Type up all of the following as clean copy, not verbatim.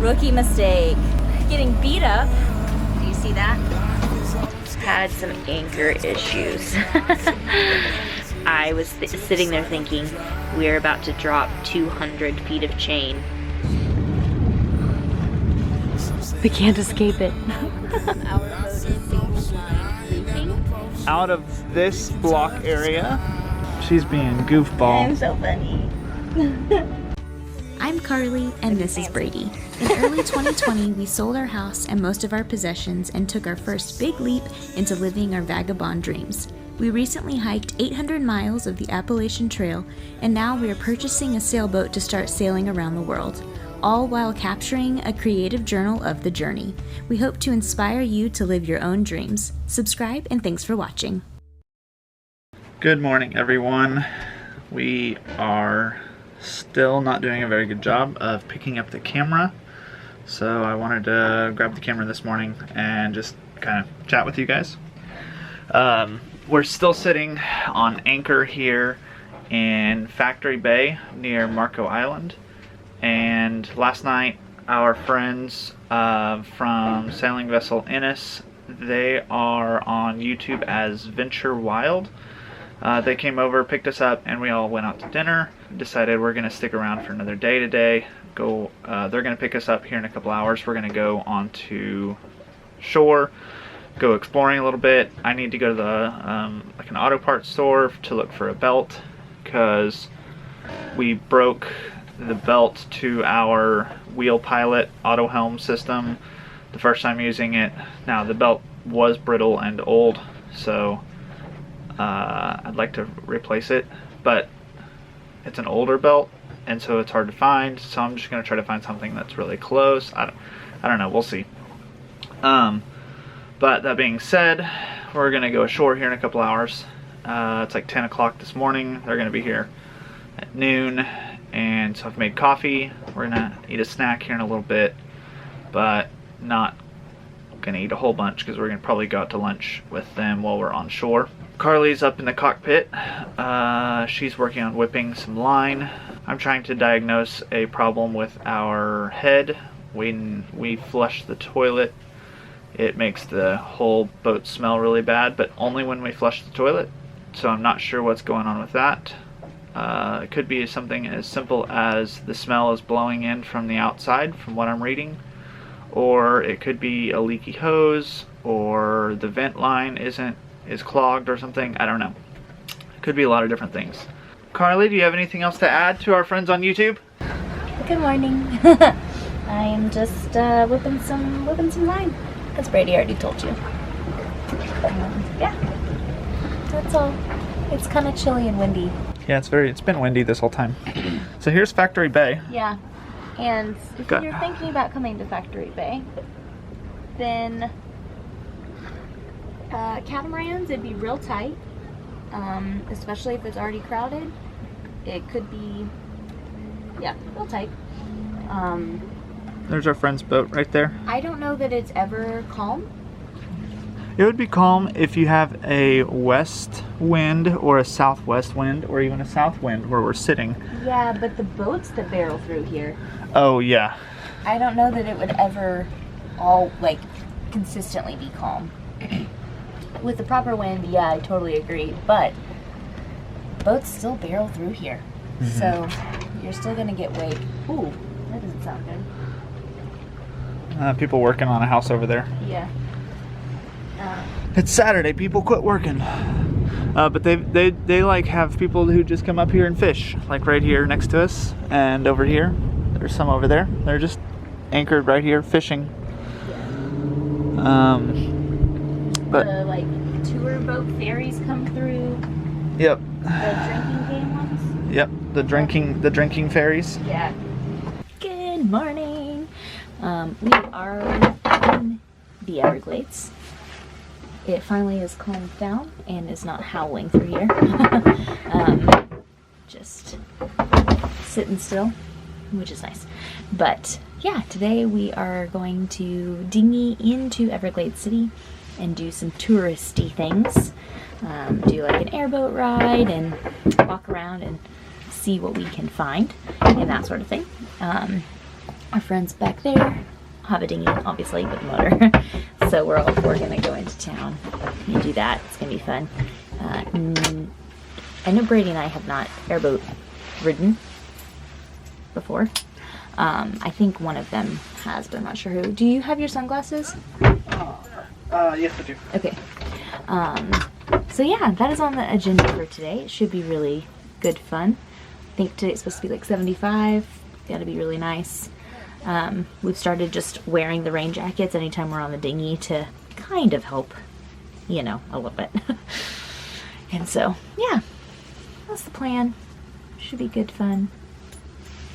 Rookie mistake. Getting beat up. Do you see that? Had some anchor issues. I was sitting there thinking, we're about to drop 200 feet of chain. We can't escape it. Our boat is leaking. Out of this block area, she's being goofball. I'm so funny. I'm Carlie, and this is Brady. In early 2020, we sold our house and most of our possessions and took our first big leap into living our vagabond dreams. We recently hiked 800 miles of the Appalachian Trail, and now we are purchasing a sailboat to start sailing around the world, all while capturing a creative journal of the journey. We hope to inspire you to live your own dreams. Subscribe, and thanks for watching. Good morning, everyone. We are still not doing a very good job of picking up the camera, so I wanted to grab the camera this morning and just kind of chat with you guys. We're still sitting on anchor here in Factory Bay near Marco Island, and last night our friends from sailing vessel Ennis, they are on YouTube as Venture Wild. They came over, picked us up, and we all went out to dinner. Decided we're going to stick around for another day today. They're going to pick us up here in a couple hours. We're going to go onto shore, go exploring a little bit. I need to go to the like an auto parts store to look for a belt, because we broke the belt to our wheel pilot auto helm system the first time using it. Now the belt was brittle and old, so I'd like to replace it, but it's an older belt, and so it's hard to find, so I'm just going to try to find something that's really close. I don't know, we'll see. But that being said, we're going to go ashore here in a couple hours. It's like 10 o'clock this morning. They're going to be here at noon, and so I've made coffee. We're going to eat a snack here in a little bit, but not going to eat a whole bunch because we're going to probably go out to lunch with them while we're on shore. Carlie's up in the cockpit. She's working on whipping some line. I'm trying to diagnose a problem with our head. When we flush the toilet, it makes the whole boat smell really bad, but only when we flush the toilet. So I'm not sure what's going on with that. It could be something as simple as the smell is blowing in from the outside, from what I'm reading. Or it could be a leaky hose, or the vent line is clogged or something. I don't know. It could be a lot of different things. Carlie, do you have anything else to add to our friends on YouTube? Good morning. I am just whipping some line, as Brady already told you. Yeah, that's all. It's kind of chilly and windy. Yeah, it's been windy this whole time. So here's Factory Bay. Yeah, and if you're thinking about coming to Factory Bay, then catamarans, it'd be real tight, especially if it's already crowded. It could be, yeah, real tight. There's our friend's boat right there. I don't know that it's ever calm. It would be calm if you have a west wind or a southwest wind or even a south wind where we're sitting. Yeah, but the boats that barrel through here, oh yeah, I don't know that it would ever all like consistently be calm. With the proper wind, yeah, I totally agree, but boats still barrel through here. So you're still gonna get wake. Ooh, that doesn't sound good. people working on a house over there. Yeah. It's Saturday, people quit working. But they like have people who just come up here and fish, like right here next to us, and over here. There's some over there. They're just anchored right here fishing. But the like tour boat ferries come through. Yep. The drinking game ones. Yep. The drinking ferries. Yeah. Good morning. We are in the Everglades. It finally has calmed down and is not howling through here. Just sitting still, which is nice. But yeah, today we are going to dinghy into Everglades City and do some touristy things. Do like an airboat ride and walk around and see what we can find and that sort of thing. Our friend's back there. Have a dinghy, obviously, with a motor. So we're all four gonna go into town and do that. It's gonna be fun. I know Brady and I have not airboat ridden before. I think one of them has, but I'm not sure who. Do you have your sunglasses? Yes, I do. Okay. So yeah, that is on the agenda for today. It should be really good fun. I think today's supposed to be like 75. Gotta be really nice. We've started just wearing the rain jackets anytime we're on the dinghy to kind of help, you know, a little bit. And so, yeah, that's the plan. Should be good fun.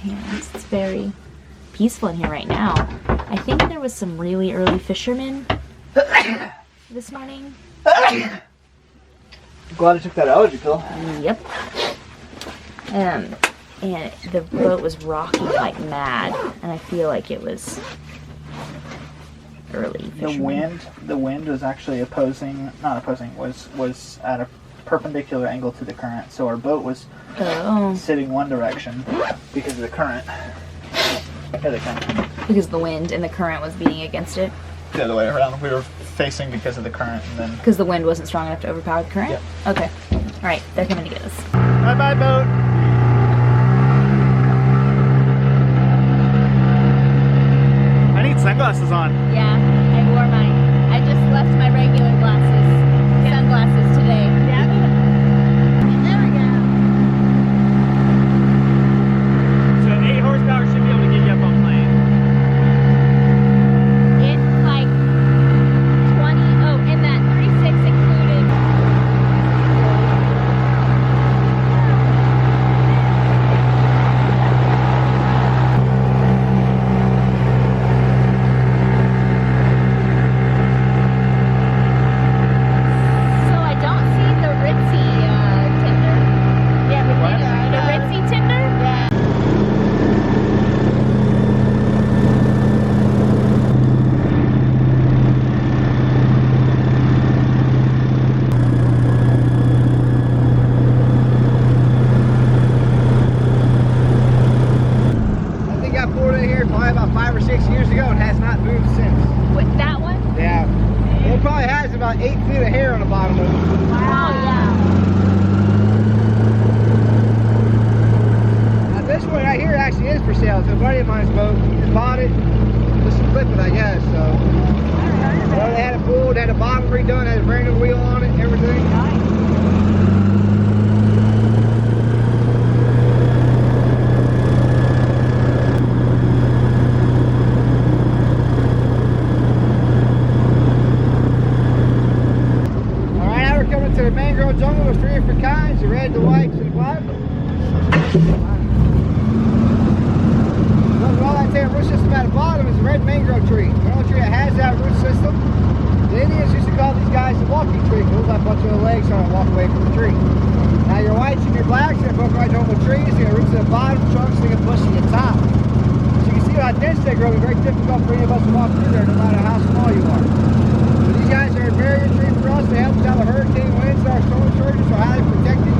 And it's very peaceful in here right now. I think there was some really early fishermen this morning. Glad I took that allergy pill. Yep. And the boat was rocking like mad, and I feel like it was early fishermen. The wind was actually was at a perpendicular angle to the current, so our boat was sitting one direction because of the current. Here they come. Because the wind and the current was beating against it? The other way around. We were facing because of the current, and then... Because the wind wasn't strong enough to overpower the current? Yep. Okay. Alright, they're coming to get us. Bye-bye, boat! I need sunglasses on. Yeah, I wore mine. I just left my regular sunglasses today. Yeah. There we go. So 8 horsepower should be able to get you up on plane. It's like 20, and that 3.6 included. So I don't see the Ritzy tinder. Yeah, the Ritzy tinder? Yeah. I think I pulled in here probably about 5 or 6 years ago and has not moved since. With that one? Yeah. It probably has about 8 feet of hair on the bottom of it. Wow, yeah. Now this one right here actually is for sale. It's a buddy of mine's boat. He just bought it just to flip it, I guess. So well, they had it pulled, had a bottom redone, had a brand new wheel on it, everything. Alright, now we're coming to the mangrove jungle. There's 3 different kinds, the red, the whites, and the black. Look, all that root system at the bottom is a red mangrove tree. The only tree that has that root system. The Indians used to call these guys the walking tree. It looks like a bunch of legs trying to walk away from the tree. Now your whites and your blacks, they're both right over trees. They got roots at the bottom, trunks, they got bushy at the top. So you can see how dense they grow. It's very difficult for any of us to walk through there, no matter how small you are. So these guys are a barrier tree for us. They help us out with hurricane winds. Our storm surges are highly protected.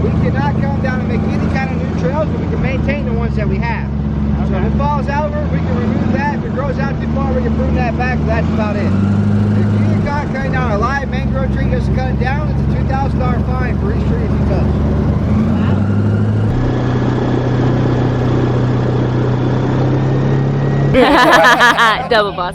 We cannot come down and make any kind of new trails, but we can maintain the ones that we have. So if it falls over, we can remove that. If it grows out too far, we can prune that back, but that's about it. If you got cutting down a live mangrove tree just to cut it down, it's a $2,000 fine for each tree if you touch. Double boss.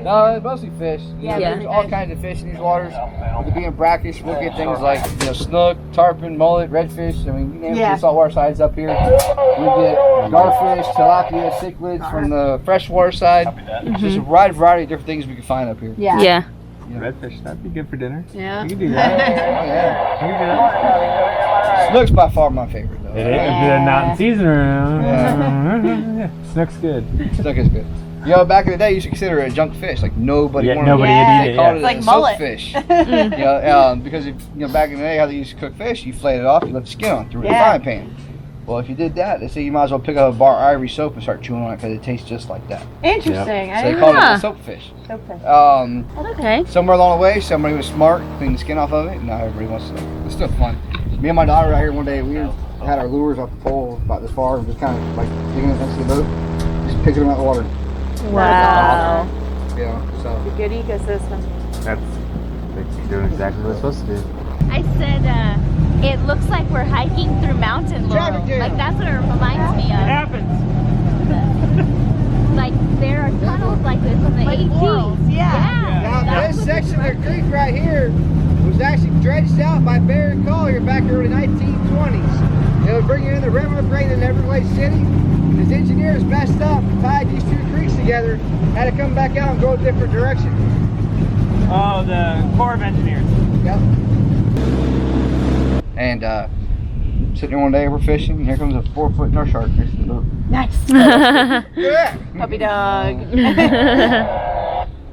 No, it's mostly fish. Yeah. There's all kinds of fish in these waters. With it being brackish, we'll get things like snook, tarpon, mullet, redfish. I mean, you name it, the saltwater sides up here. We get garfish, tilapia, cichlids from the freshwater side. Just a wide variety of different things we can find up here. Yeah. Redfish, that'd be good for dinner. Yeah. You can do that. Yeah. You can do that. Snook's by far my favorite though. It is if you're not in season around. Snook's good. Snook is good. You know, back in the day, you used to consider it a junk fish. Like nobody wanted nobody it. would eat They it. called it like a mullet. soakfish. Because back in the day, how they used to cook fish, you flayed it off, you let the skin on through the frying pan. Well, if you did that, they say you might as well pick up a bar ivory soap and start chewing on it because it tastes just like that. Interesting. So they called it a soapfish. Okay. Somewhere along the way, somebody was smart, cleaned the skin off of it, and now everybody wants to. It's still fun. Me and my daughter out here one day, we had our lures off the pole about this far, and just kind of like digging it next to the boat. Just picking them out of the water. Wow. Yeah, so. It's a good ecosystem. That's doing exactly what it's supposed to do. I said, it looks like we're hiking through mountain laurel. Traffic jam. Like that's what it reminds me of. happens. Like there are tunnels like this on the Like 18. laurels, yeah. Now, That's this what section of the creek right here was actually dredged out by Barry Collier back in the early 1920s. It was bringing in the river upgrade in Everglades City. His engineers messed up, tied these two creeks together, had to come back out and go a different direction. Oh, the Corps of Engineers. Yep. And sitting there one day, we're fishing, and here comes a 4-foot nurse shark next to the boat. Nice. Yeah. Puppy dog.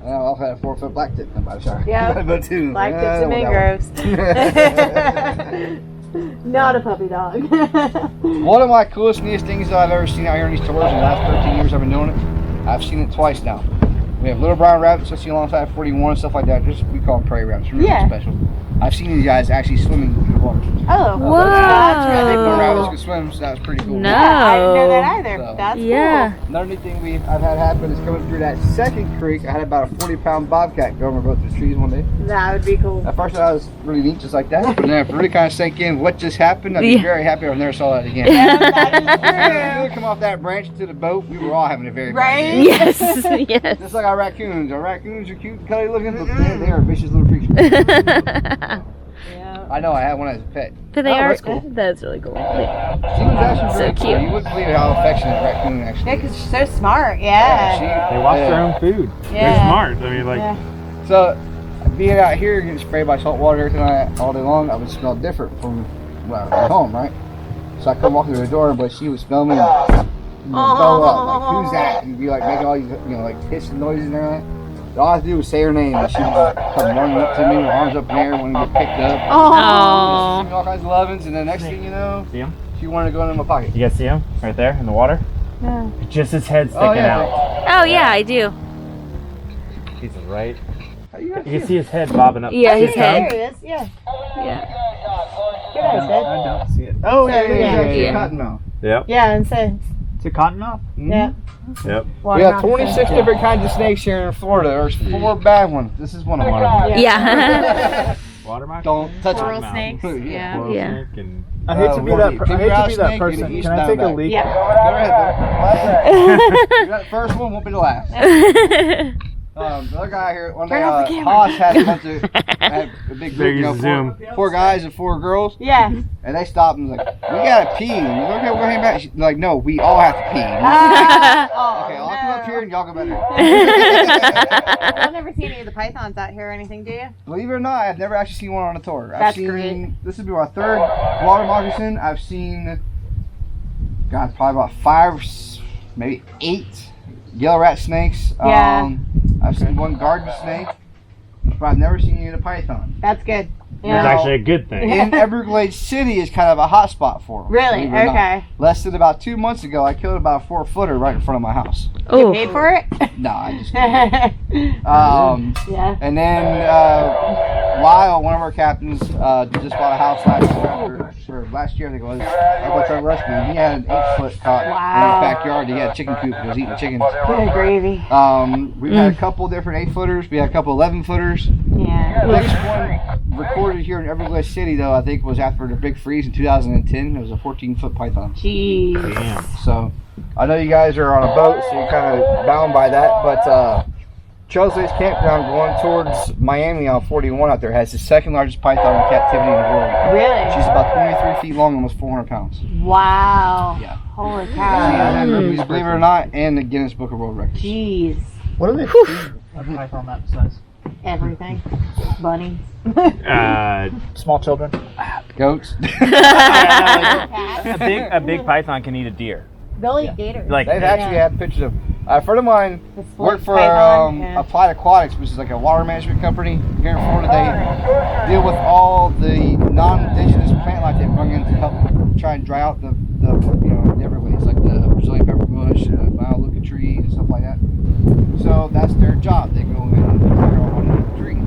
I've had a 4-foot black tip by the shark. Yeah. But two. Black tips and mangroves. Not a puppy dog. One of my coolest, neatest things that I've ever seen out here in these tours in the last 13 years I've been doing it, I've seen it twice now. We have little brown rabbits I see alongside 41 and stuff like that. Just we call them prairie rabbits. They're nothing special. I've seen these guys actually swimming in the water. Oh, Whoa. that's I didn't know really rabbits cool. could swim, so that was pretty cool. No. Yeah, I didn't know that either. So- That's Yeah. Another neat thing I've had happen is coming through that second creek. I had about a 40-pound bobcat go over both the trees one day. cool. That would be cool. At first I thought it was really neat just like that, but then if it really kind of sank in what just happened, I'd be very happy I never saw that again. Yeah, that is If true. we come off that branch to the boat, we were all having a very bad Right? day. Yes, yes. Just like our raccoons. Our raccoons are cute and cuddly looking, but they are vicious little creatures. Yeah. I know, I had one as a pet. But they Oh, are. that's cool. That's really cool. She was actually So very cool. cute. You wouldn't believe how affectionate a raccoon actually Yeah, is. because she's so smart. Yeah. They wash their Yeah. own food. They're Yeah. smart. I mean, like, Yeah. So, being out here getting sprayed by salt water every night, all day long, I would smell different from when I was at home, right? So I come walking through the door, but she would smell me and bow up, like, who's that? And be like making all these, like hissing noises and everything. And all I had to do was say her name, and she would just come running up to me with her arms up in the air, wanting to get picked up. Oh. Give me all kinds of lovins, and then next thing you know, see him? she wanted to go into my pocket. You guys see him right there in the water? Yeah. Just his head sticking out. Oh yeah, I do. He's right. How you guys You can see his head bobbing up. Yeah, his See There head. he is. Yeah. Yeah. Good eyes, Ed. I don't see it. Oh, yeah, So, yeah, yeah. yeah. Actually, Yeah. cottonmouth. Yep. Yeah, and so, It's a cottonmouth? yeah. Yep. Water We have moccasin. 26 different kinds of snakes here in Florida. There's 4 bad ones. This is one of them. Yeah. Water mock. Don't touch Coral it. snakes. Yeah. Coral Yeah. snake and I hate to be what that. do you- I hate to be that snake, person. you Can I east take a bound leak? Yeah. Go ahead, though. You got the first one, won't be the last. The other guy here, one day, Turn off the camera. Haas had a bunch of, had a big There group, you zoom. 4 guys and 4 girls, Yeah. and they stopped and was like, we gotta pee. And he's like, okay, we're going back. She's like, no, we all have to pee. And he's like, Oh, okay, I'll come up here and y'all go back there. I've never seen any of the pythons out here or anything, do you? Believe it or not, I've never actually seen one on a tour. I've That's seen, great. This would be my 3rd water moccasin. I've seen, God, probably about 5, maybe 8 yellow rat snakes. Yeah. I've seen 1 garden snake, but I've never seen any of the python. That's good. It's Yeah. actually a good thing. In Everglades City is kind of a hot spot for them. Really? believe it or not. Okay. Less than about 2 months ago, I killed about a 4-footer right in front of my house. You Oh. paid for it? No, I just Yeah. And then Lyle, one of our captains, just bought a house last year, I think it was, up at Rescue. He had an 8-foot caught in Wow. his backyard. He had a chicken coop. He was eating chickens. Good gravy. We've had a couple different 8-footers. We had a couple 11-footers. Yeah. The next one recorded here in Everglades City, though, I think was after the big freeze in 2010. It was a 14-foot python. Jeez. Damn. So I know you guys are on a boat, so you're kind of bound by that. But Charles Lake's campground going towards Miami on 41 out there has the 2nd largest python in captivity in the world. Really? She's about 23 feet long, almost 400 pounds. Wow. Yeah. Holy She cow. has movies, believe it or not, and the Guinness Book of World Records. Jeez. What do they feed a python that size? Everything. Bunnies. Small children. Goats. a big python can eat a deer. They'll eat gators. Like They've actually had pictures of. A friend of mine The sport worked for python, yeah. Applied Aquatics, which is like a water management company here in Florida. They deal with all the non-indigenous plant life they bring in to help try and dry out the Everglades, like the Brazilian pepper bush, the Melaleuca trees, and stuff like that. So that's their job. They go in and figure out what to do with the trees.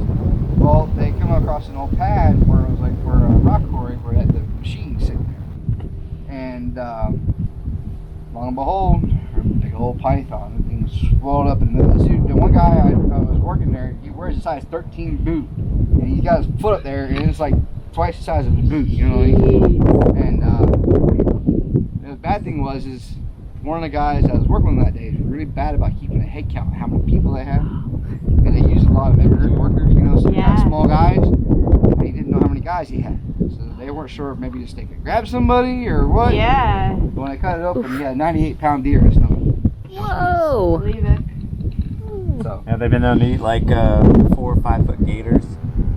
Well, they come across an old pad where it was like for a rock quarry where they had the machine sitting there, and lo and behold, a big old python. The thing swelled up in the middle. The one guy I was working there, he wears a size 13 boot, and he got his foot up there, and it's like twice the size of his boot. You know what I mean? And the bad thing was, one of the guys I was working with that day was really bad about keeping a head count, how many people they had, and they used a lot of immigrant workers. You know, so they got small guys. And he didn't know how many guys he had, so they weren't sure if maybe just they could grab somebody or what. Yeah. But when I cut it open, he had a 98-pound deer in his stomach. Whoa! Believe it. So Yeah, they've been known to eat like 4 or 5 foot gators.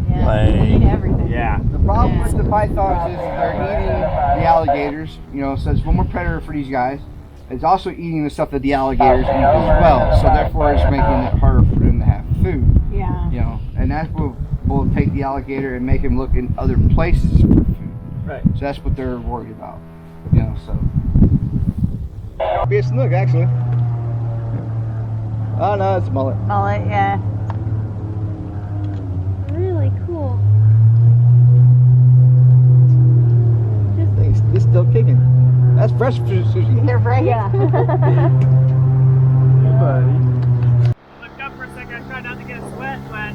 Yeah. Like, They eat everything. yeah. the problem with the pythons is they're eating the alligators. You know, so it's one more predator for these guys. It's also eating the stuff that the alligators eat as well. So therefore, it's making it harder for them to have food. Yeah. You know, and that's what will take the alligator and make him look in other places for food. Right. So that's what they're worried about. You know, so. Be a snook, actually. Oh no, it's a mullet. Mullet, yeah. Really cool. It's still kicking. That's fresh sushi. They're right. Yeah. Buddy. Look up for a second. I try not to get a sweat wet.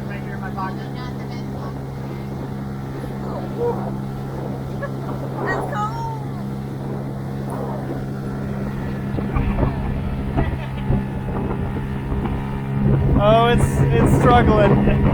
Right here in my pocket. Oh, it's struggling.